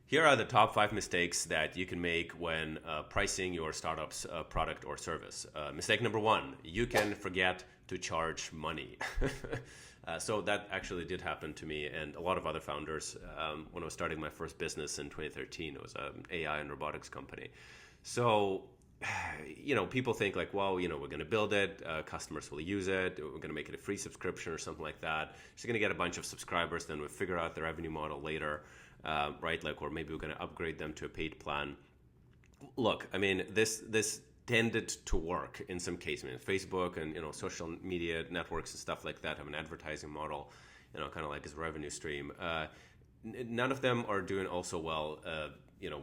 Here are the top 5 mistakes that you can make when pricing your startup's product or service. Mistake number 1, you can forget to charge money. So that actually did happen to me and a lot of other founders when I was starting my first business in 2013. It was an AI and robotics company. So, people think like, well, we're going to build it, customers will use it, we're going to make it a free subscription or something like that. Just going to get a bunch of subscribers, then we'll figure out the revenue model later. Right? Like, or maybe we're going to upgrade them to a paid plan. Look, I mean, this tended to work in some cases. I mean, Facebook and social media networks and stuff like that have an advertising model, kind of like as a revenue stream. None of them are doing also well,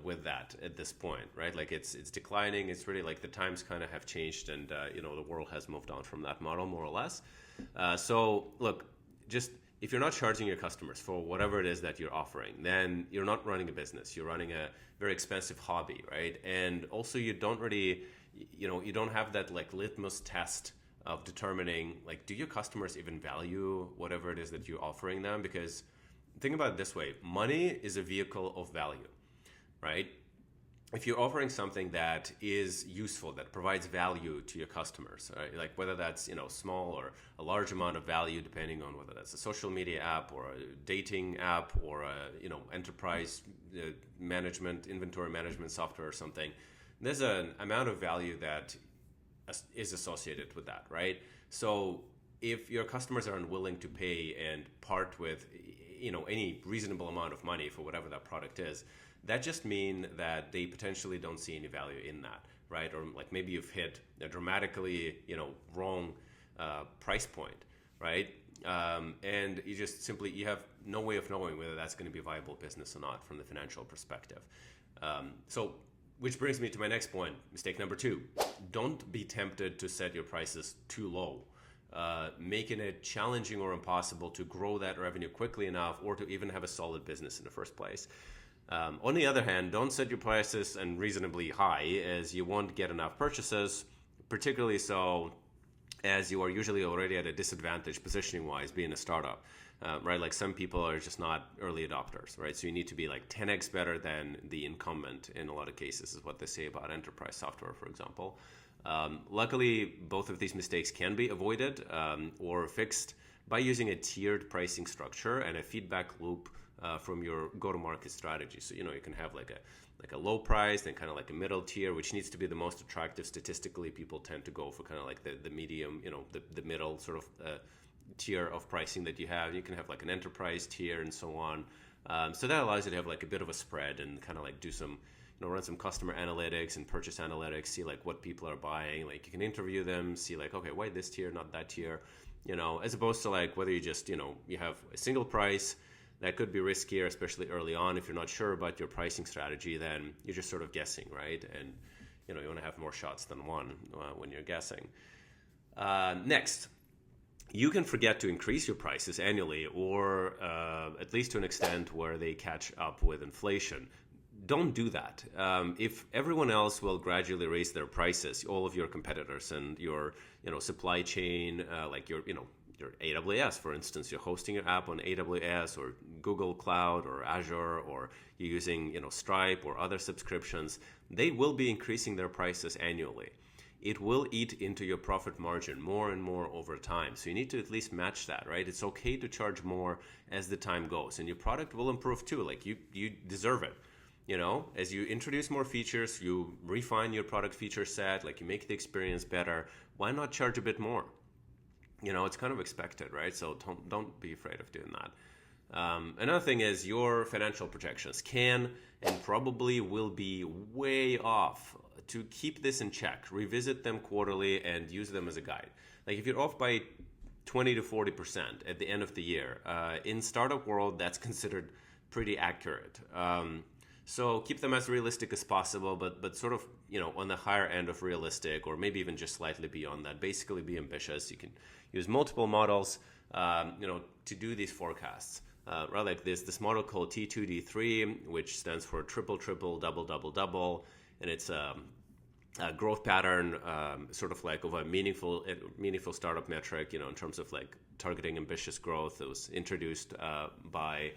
with that at this point, right? Like it's declining. It's really like the times kind of have changed, and the world has moved on from that model more or less. So look, just if you're not charging your customers for whatever it is that you're offering, then you're not running a business. You're running a very expensive hobby, right? And also you don't really, you don't have that like litmus test of determining like, do your customers even value whatever it is that you're offering them? Because think about it this way, money is a vehicle of value, right? If you're offering something that is useful, that provides value to your customers, right? Like whether that's small or a large amount of value, depending on whether that's a social media app or a dating app or a enterprise management, inventory management software or something, there's an amount of value that is associated with that, right? So if your customers are unwilling to pay and part with any reasonable amount of money for whatever that product is, that just mean that they potentially don't see any value in that, right? Or like maybe you've hit a dramatically, wrong price point, right? And you have no way of knowing whether that's going to be a viable business or not from the financial perspective. Which brings me to my next point, mistake number 2. Don't be tempted to set your prices too low, making it challenging or impossible to grow that revenue quickly enough or to even have a solid business in the first place. On the other hand, don't set your prices unreasonably high, as you won't get enough purchases, particularly so as you are usually already at a disadvantage positioning-wise being a startup, right? Like some people are just not early adopters, right? So you need to be like 10x better than the incumbent in a lot of cases is what they say about enterprise software, for example. Luckily, both of these mistakes can be avoided or fixed by using a tiered pricing structure and a feedback loop from your go-to-market strategy. So you can have like a low price, then kind of like a middle tier, which needs to be the most attractive statistically. People tend to go for kind of like the medium, the middle sort of tier of pricing that you have. You can have like an enterprise tier and so on. So that allows you to have like a bit of a spread and kind of like do some, run some customer analytics and purchase analytics, see like what people are buying. Like you can interview them, see like, okay, why this tier, not that tier, as opposed to like whether you just, you have a single price. That could be riskier, especially early on. If you're not sure about your pricing strategy, then you're just sort of guessing, right? And you want to have more shots than one when you're guessing. Next, you can forget to increase your prices annually, or at least to an extent where they catch up with inflation. Don't do that. If everyone else will gradually raise their prices, all of your competitors and your supply chain, like your AWS, for instance, you're hosting your app on AWS or Google Cloud or Azure, or you're using Stripe or other subscriptions, they will be increasing their prices annually. It will eat into your profit margin more and more over time. So you need to at least match that, right? It's okay to charge more as the time goes, and your product will improve too. Like you deserve it. As you introduce more features, you refine your product feature set, like you make the experience better. Why not charge a bit more? It's kind of expected, right? So don't be afraid of doing that. Another thing is your financial projections can and probably will be way off. To keep this in check, revisit them quarterly and use them as a guide. Like if you're off by 20 to 40% at the end of the year, in startup world, that's considered pretty accurate. So keep them as realistic as possible, but sort of, on the higher end of realistic, or maybe even just slightly beyond that. Basically be ambitious. You can use multiple models, to do these forecasts. Right, like this model called T2D3, which stands for triple, triple, double, double, double. And it's a growth pattern, sort of like of a meaningful startup metric, in terms of like targeting ambitious growth. It was introduced by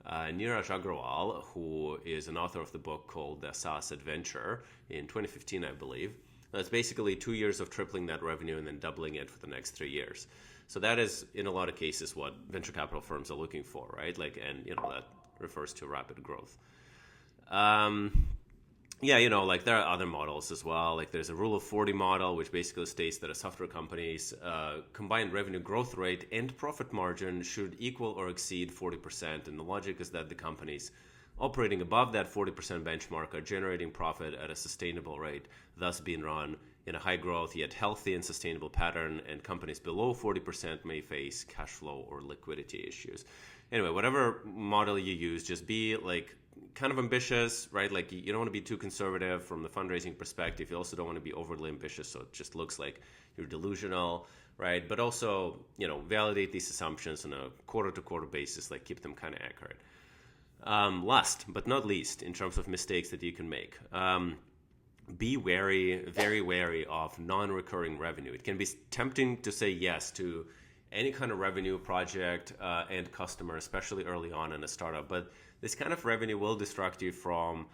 Neeraj Agrawal, who is an author of the book called The SaaS Adventure in 2015, I believe. That's basically 2 years of tripling that revenue and then doubling it for the next 3 years. So that is, in a lot of cases, what venture capital firms are looking for, right? And that refers to rapid growth. There are other models as well. Like there's a rule of 40 model, which basically states that a software company's combined revenue growth rate and profit margin should equal or exceed 40%. And the logic is that the companies operating above that 40% benchmark are generating profit at a sustainable rate, thus being run in a high growth yet healthy and sustainable pattern, and companies below 40% may face cash flow or liquidity issues. Anyway, whatever model you use, just be kind of ambitious, right? Like you don't want to be too conservative from the fundraising perspective. You also don't want to be overly ambitious, so it just looks like you're delusional, right? But also, validate these assumptions on a quarter-to-quarter basis, keep them kind of accurate. Last but not least, in terms of mistakes that you can make, be very wary of non-recurring revenue. It can be tempting to say yes to any kind of revenue project and customer, especially early on in a startup, but this kind of revenue will distract you from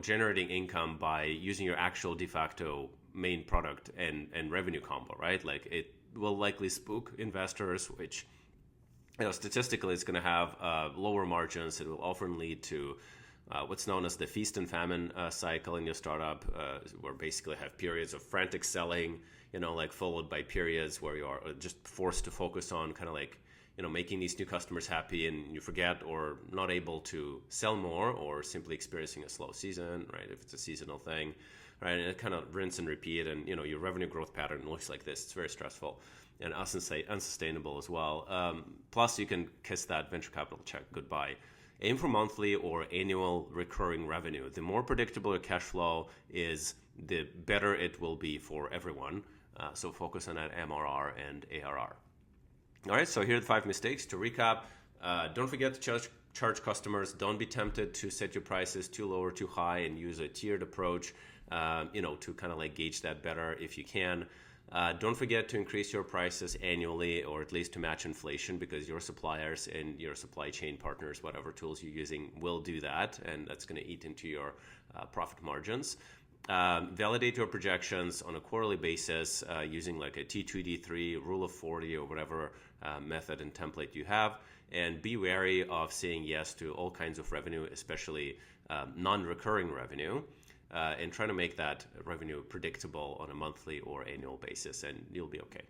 generating income by using your actual de facto main product and revenue combo, right? It will likely spook investors, which statistically it's going to have lower margins. It will often lead to what's known as the feast and famine cycle in your startup, where basically have periods of frantic selling, followed by periods where you are just forced to focus on kind of making these new customers happy, and you forget or not able to sell more, or simply experiencing a slow season, right? If it's a seasonal thing, right? And it kind of rinse and repeat, and your revenue growth pattern looks like this. It's very stressful and unsustainable as well. Plus, you can kiss that venture capital check goodbye. Aim for monthly or annual recurring revenue. The more predictable your cash flow is, the better it will be for everyone. So focus on that MRR and ARR. All right, so here are the 5 mistakes. To recap, don't forget to charge customers. Don't be tempted to set your prices too low or too high, and use a tiered approach, to kind of gauge that better if you can. Don't forget to increase your prices annually, or at least to match inflation, because your suppliers and your supply chain partners, whatever tools you're using, will do that, and that's going to eat into your profit margins. Validate your projections on a quarterly basis using a T2D3, rule of 40, or whatever method and template you have. And be wary of saying yes to all kinds of revenue, especially non-recurring revenue, and try to make that revenue predictable on a monthly or annual basis, and you'll be okay.